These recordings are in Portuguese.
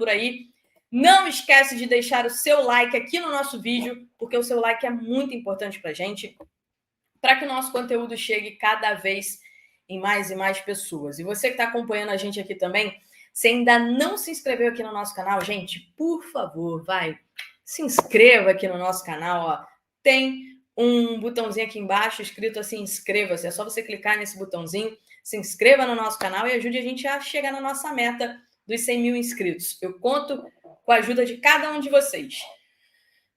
por aí. Não esquece de deixar o seu like aqui no nosso vídeo, porque o seu like é muito importante para a gente, para que o nosso conteúdo chegue cada vez em mais e mais pessoas. E você que está acompanhando a gente aqui também, se ainda não se inscreveu aqui no nosso canal, gente, por favor, se inscreva aqui no nosso canal. Ó. Tem um botãozinho aqui embaixo escrito assim, inscreva-se. É só você clicar nesse botãozinho, se inscreva no nosso canal e ajude a gente a chegar na nossa meta dos 100 mil inscritos. Eu conto com a ajuda de cada um de vocês.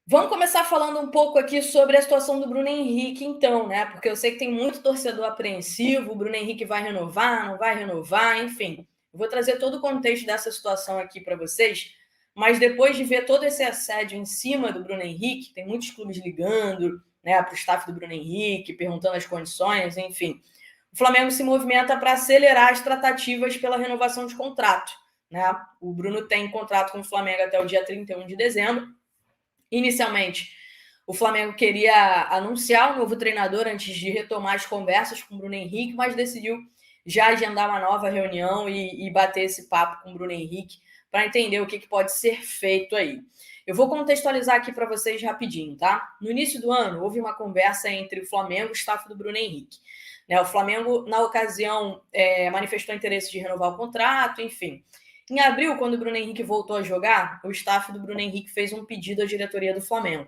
Vamos começar falando um pouco aqui sobre a situação do Bruno Henrique, então, né? Porque eu sei que tem muito torcedor apreensivo, o Bruno Henrique vai renovar, não vai renovar, enfim. Eu vou trazer todo o contexto dessa situação aqui para vocês, mas depois de ver todo esse assédio em cima do Bruno Henrique, tem muitos clubes ligando, né, para o staff do Bruno Henrique, perguntando as condições, enfim. O Flamengo se movimenta para acelerar as tratativas pela renovação de contrato, né? O Bruno tem contrato com o Flamengo até o dia 31 de dezembro. Inicialmente, o Flamengo queria anunciar um novo treinador antes de retomar as conversas com o Bruno Henrique, mas decidiu já agendar uma nova reunião e bater esse papo com o Bruno Henrique para entender o que pode ser feito aí. Eu vou contextualizar aqui para vocês rapidinho, tá? No início do ano, houve uma conversa entre o Flamengo e o staff do Bruno Henrique. O Flamengo, na ocasião, manifestou interesse de renovar o contrato, enfim. Em abril, quando o Bruno Henrique voltou a jogar, o staff do Bruno Henrique fez um pedido à diretoria do Flamengo.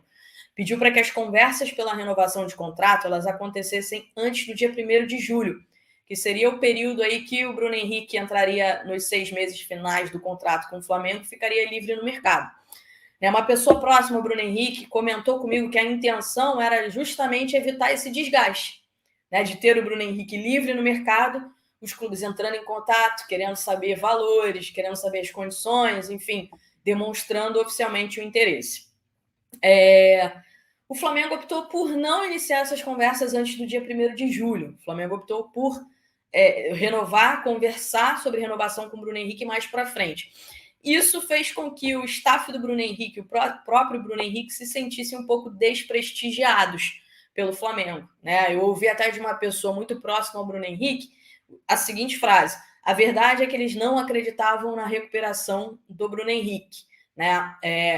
Pediu para que as conversas pela renovação de contrato elas acontecessem antes do dia 1º de julho, que seria o período aí que o Bruno Henrique entraria nos 6 meses finais do contrato com o Flamengo e ficaria livre no mercado. Uma pessoa próxima ao Bruno Henrique comentou comigo que a intenção era justamente evitar esse desgaste, de ter o Bruno Henrique livre no mercado, os clubes entrando em contato, querendo saber valores, querendo saber as condições, enfim, demonstrando oficialmente o interesse. O Flamengo optou por não iniciar essas conversas antes do dia 1º de julho. O Flamengo optou por renovar, conversar sobre renovação com o Bruno Henrique mais para frente. Isso fez com que o staff do Bruno Henrique, o próprio Bruno Henrique, se sentissem um pouco desprestigiados pelo Flamengo. Eu ouvi até de uma pessoa muito próxima ao Bruno Henrique a seguinte frase: a verdade é que eles não acreditavam na recuperação do Bruno Henrique.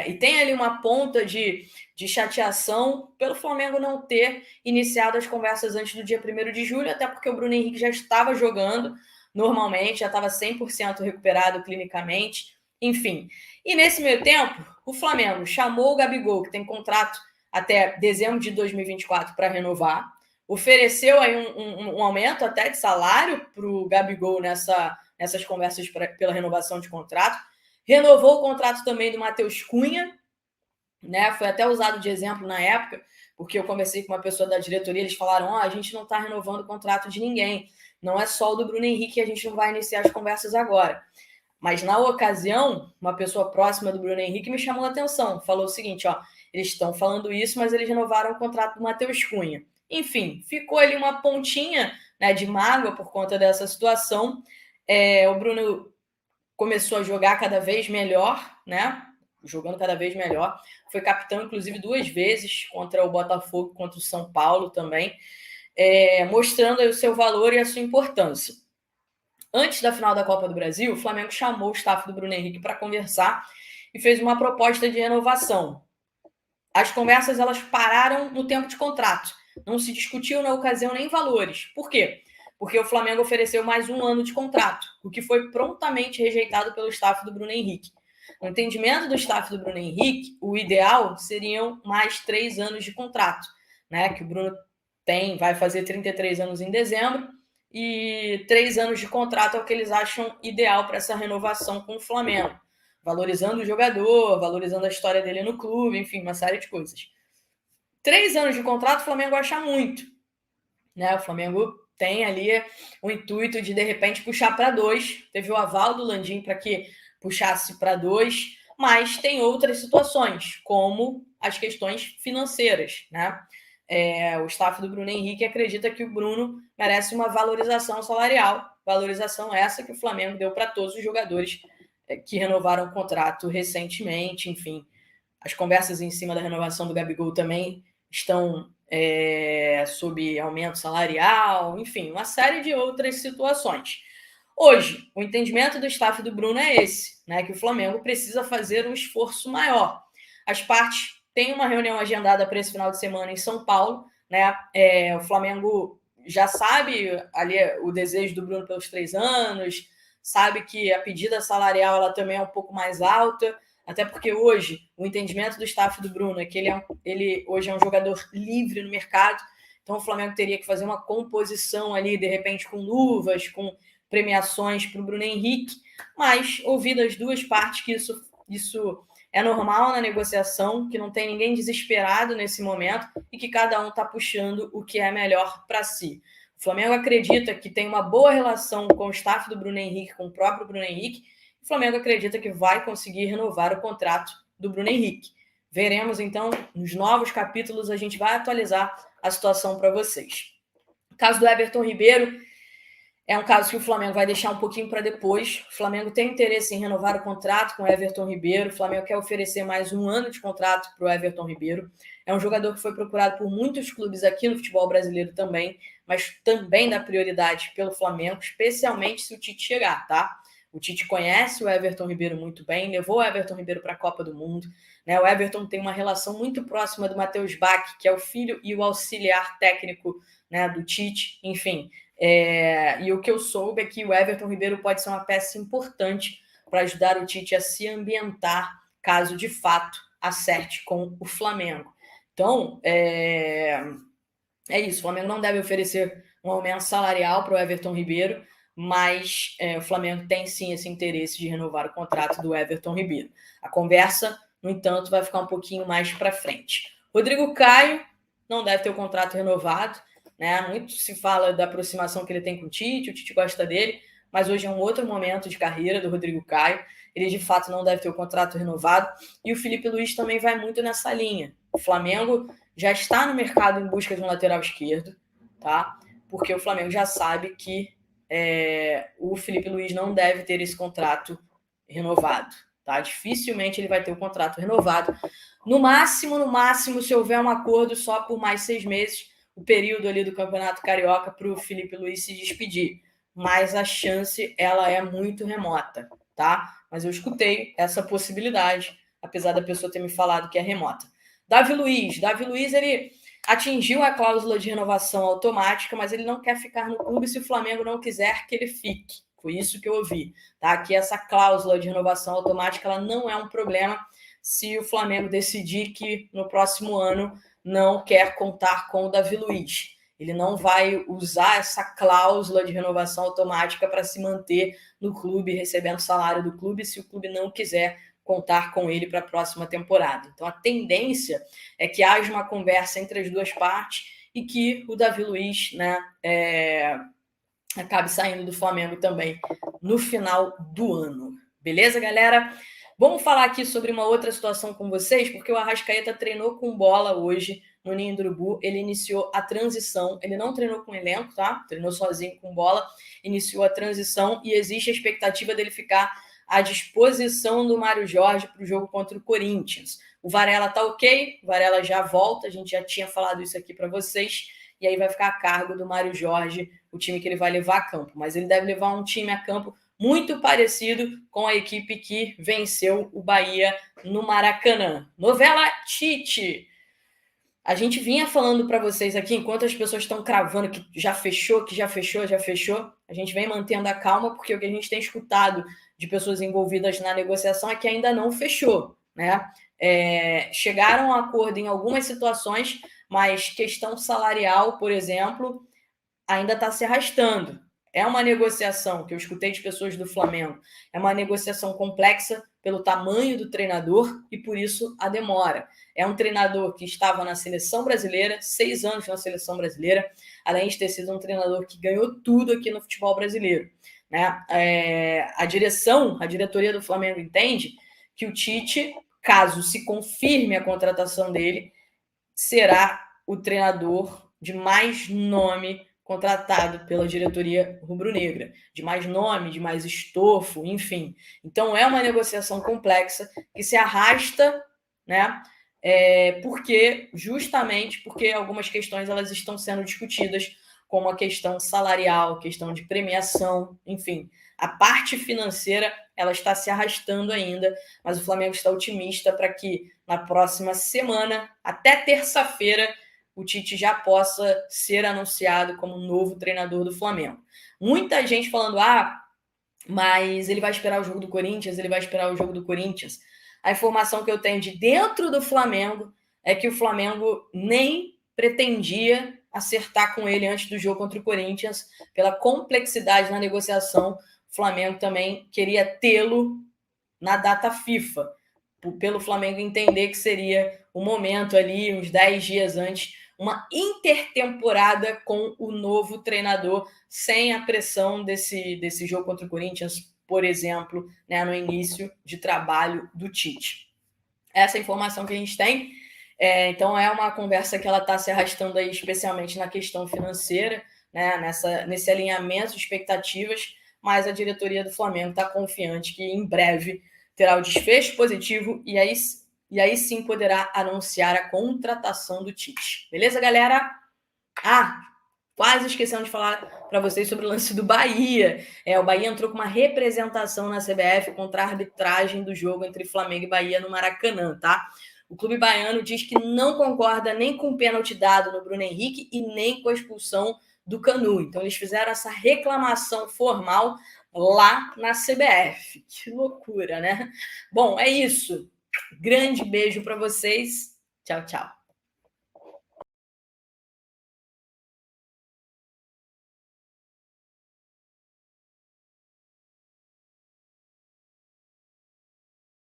E tem ali uma ponta de chateação pelo Flamengo não ter iniciado as conversas antes do dia 1º de julho, até porque o Bruno Henrique já estava jogando normalmente, já estava 100% recuperado clinicamente, enfim. E nesse meio tempo, o Flamengo chamou o Gabigol, que tem contrato até dezembro de 2024 para renovar, ofereceu aí um aumento até de salário para o Gabigol nessas conversas pela renovação de contrato, renovou o contrato também do Matheus Cunha, foi até usado de exemplo na época, porque eu conversei com uma pessoa da diretoria, eles falaram, a gente não está renovando o contrato de ninguém, não é só o do Bruno Henrique, a gente não vai iniciar as conversas agora. Mas na ocasião, uma pessoa próxima do Bruno Henrique me chamou a atenção, falou o seguinte, eles estão falando isso, mas eles renovaram o contrato do Matheus Cunha. Enfim, ficou ali uma pontinha de mágoa por conta dessa situação. O Bruno começou a jogar cada vez melhor, jogando cada vez melhor. Foi capitão, inclusive, 2 vezes contra o Botafogo, contra o São Paulo também, mostrando aí o seu valor e a sua importância. Antes da final da Copa do Brasil, o Flamengo chamou o staff do Bruno Henrique para conversar e fez uma proposta de renovação. As conversas elas pararam no tempo de contrato. Não se discutiu na ocasião nem valores. Por quê? Porque o Flamengo ofereceu mais 1 ano de contrato, o que foi prontamente rejeitado pelo staff do Bruno Henrique. No entendimento do staff do Bruno Henrique, o ideal seriam mais 3 anos de contrato, que o Bruno vai fazer 33 anos em dezembro, e 3 anos de contrato é o que eles acham ideal para essa renovação com o Flamengo, valorizando o jogador, valorizando a história dele no clube, enfim, uma série de coisas. 3 anos de contrato, o Flamengo acha muito. O Flamengo tem ali o intuito de repente, puxar para 2. Teve o aval do Landim para que puxasse para 2, mas tem outras situações, como as questões financeiras. O staff do Bruno Henrique acredita que o Bruno merece uma valorização salarial, valorização essa que o Flamengo deu para todos os jogadores que renovaram o contrato recentemente, enfim. As conversas em cima da renovação do Gabigol também estão sob aumento salarial, enfim, uma série de outras situações. Hoje, o entendimento do staff do Bruno é esse, né? Que o Flamengo precisa fazer um esforço maior. As partes têm uma reunião agendada para esse final de semana em São Paulo, né? O Flamengo já sabe ali o desejo do Bruno pelos 3 anos, sabe que a pedida salarial ela também é um pouco mais alta, até porque hoje o entendimento do staff do Bruno é que ele hoje é um jogador livre no mercado, então o Flamengo teria que fazer uma composição ali, de repente, com luvas, com premiações para o Bruno Henrique, mas ouvi das duas partes que isso é normal na negociação, que não tem ninguém desesperado nesse momento e que cada um está puxando o que é melhor para si. O Flamengo acredita que tem uma boa relação com o staff do Bruno Henrique, com o próprio Bruno Henrique. O Flamengo acredita que vai conseguir renovar o contrato do Bruno Henrique. Veremos, então, nos novos capítulos, a gente vai atualizar a situação para vocês. O caso do Everton Ribeiro é um caso que o Flamengo vai deixar um pouquinho para depois. O Flamengo tem interesse em renovar o contrato com o Everton Ribeiro. O Flamengo quer oferecer mais 1 ano de contrato para o Everton Ribeiro. É um jogador que foi procurado por muitos clubes aqui no futebol brasileiro também, mas também dá prioridade pelo Flamengo, especialmente se o Tite chegar, tá? O Tite conhece o Everton Ribeiro muito bem, levou o Everton Ribeiro para a Copa do Mundo. Né? O Everton tem uma relação muito próxima do Matheus Bach, que é o filho e o auxiliar técnico, né, do Tite. Enfim, e o que eu soube é que o Everton Ribeiro pode ser uma peça importante para ajudar o Tite a se ambientar, caso de fato acerte com o Flamengo. Então, é isso. O Flamengo não deve oferecer um aumento salarial para o Everton Ribeiro, mas o Flamengo tem sim esse interesse de renovar o contrato do Everton Ribeiro. A conversa, no entanto, vai ficar um pouquinho mais para frente. Rodrigo Caio não deve ter o contrato renovado, né? Muito se fala da aproximação que ele tem com o Tite gosta dele, mas hoje é um outro momento de carreira do Rodrigo Caio. Ele, de fato, não deve ter o contrato renovado. E o Felipe Luiz também vai muito nessa linha. O Flamengo já está no mercado em busca de um lateral esquerdo, tá? Porque o Flamengo já sabe que o Felipe Luiz não deve ter esse contrato renovado, tá? Dificilmente ele vai ter o contrato renovado. No máximo, se houver um acordo só por mais 6 meses, o período ali do Campeonato Carioca para o Felipe Luiz se despedir. Mas a chance, ela é muito remota, tá? Mas eu escutei essa possibilidade, apesar da pessoa ter me falado que é remota. Davi Luiz, ele atingiu a cláusula de renovação automática, mas ele não quer ficar no clube se o Flamengo não quiser que ele fique. Foi isso que eu ouvi, tá? Que essa cláusula de renovação automática ela não é um problema se o Flamengo decidir que no próximo ano não quer contar com o Davi Luiz. Ele não vai usar essa cláusula de renovação automática para se manter no clube, recebendo salário do clube, se o clube não quiser contar com ele para a próxima temporada. Então, a tendência é que haja uma conversa entre as duas partes e que o Davi Luiz, né, acabe saindo do Flamengo também no final do ano. Beleza, galera? Vamos falar aqui sobre uma outra situação com vocês, porque o Arrascaeta treinou com bola hoje no Ninho do Urubu. Ele iniciou a transição, ele não treinou com elenco, tá? Treinou sozinho com bola, iniciou a transição e existe a expectativa dele ficar à disposição do Mário Jorge para o jogo contra o Corinthians. O Varela tá ok, o Varela já volta, a gente já tinha falado isso aqui para vocês, e aí vai ficar a cargo do Mário Jorge o time que ele vai levar a campo. Mas ele deve levar um time a campo muito parecido com a equipe que venceu o Bahia no Maracanã. Novela Tite. A gente vinha falando para vocês aqui, enquanto as pessoas estão cravando que já fechou, a gente vem mantendo a calma, porque o que a gente tem escutado de pessoas envolvidas na negociação é que ainda não fechou, né? Chegaram a acordo em algumas situações, mas questão salarial, por exemplo, ainda está se arrastando. É uma negociação que eu escutei de pessoas do Flamengo. É uma negociação complexa pelo tamanho do treinador e por isso a demora. É um treinador que estava na seleção brasileira, 6 anos na seleção brasileira, além de ter sido um treinador que ganhou tudo aqui no futebol brasileiro. Né? A diretoria do Flamengo entende que o Tite, caso se confirme a contratação dele, será o treinador de mais nome contratado pela diretoria rubro-negra, de mais nome, de mais estofo, enfim. Então é uma negociação complexa que se arrasta, né? Justamente porque algumas questões elas estão sendo discutidas, como a questão salarial, questão de premiação, enfim. A parte financeira, ela está se arrastando ainda, mas o Flamengo está otimista para que na próxima semana, até terça-feira, o Tite já possa ser anunciado como novo treinador do Flamengo. Muita gente falando, mas ele vai esperar o jogo do Corinthians, ele vai esperar o jogo do Corinthians. A informação que eu tenho de dentro do Flamengo é que o Flamengo nem pretendia acertar com ele antes do jogo contra o Corinthians, pela complexidade na negociação. O Flamengo também queria tê-lo na data FIFA, pelo Flamengo entender que seria o momento ali, uns 10 dias antes, uma intertemporada com o novo treinador, sem a pressão desse jogo contra o Corinthians, por exemplo, né, no início de trabalho do Tite. Essa é a informação que a gente tem. Então é uma conversa que ela está se arrastando aí, especialmente na questão financeira, né, nesse alinhamento de expectativas, mas a diretoria do Flamengo está confiante que em breve terá o desfecho positivo e aí sim poderá anunciar a contratação do Tite. Beleza, galera? Quase esquecendo de falar para vocês sobre o lance do Bahia. O Bahia entrou com uma representação na CBF contra a arbitragem do jogo entre Flamengo e Bahia no Maracanã, tá? O clube baiano diz que não concorda nem com o pênalti dado no Bruno Henrique e nem com a expulsão do Canu. Então, eles fizeram essa reclamação formal lá na CBF. Que loucura, né? Bom, é isso. Grande beijo para vocês. Tchau, tchau.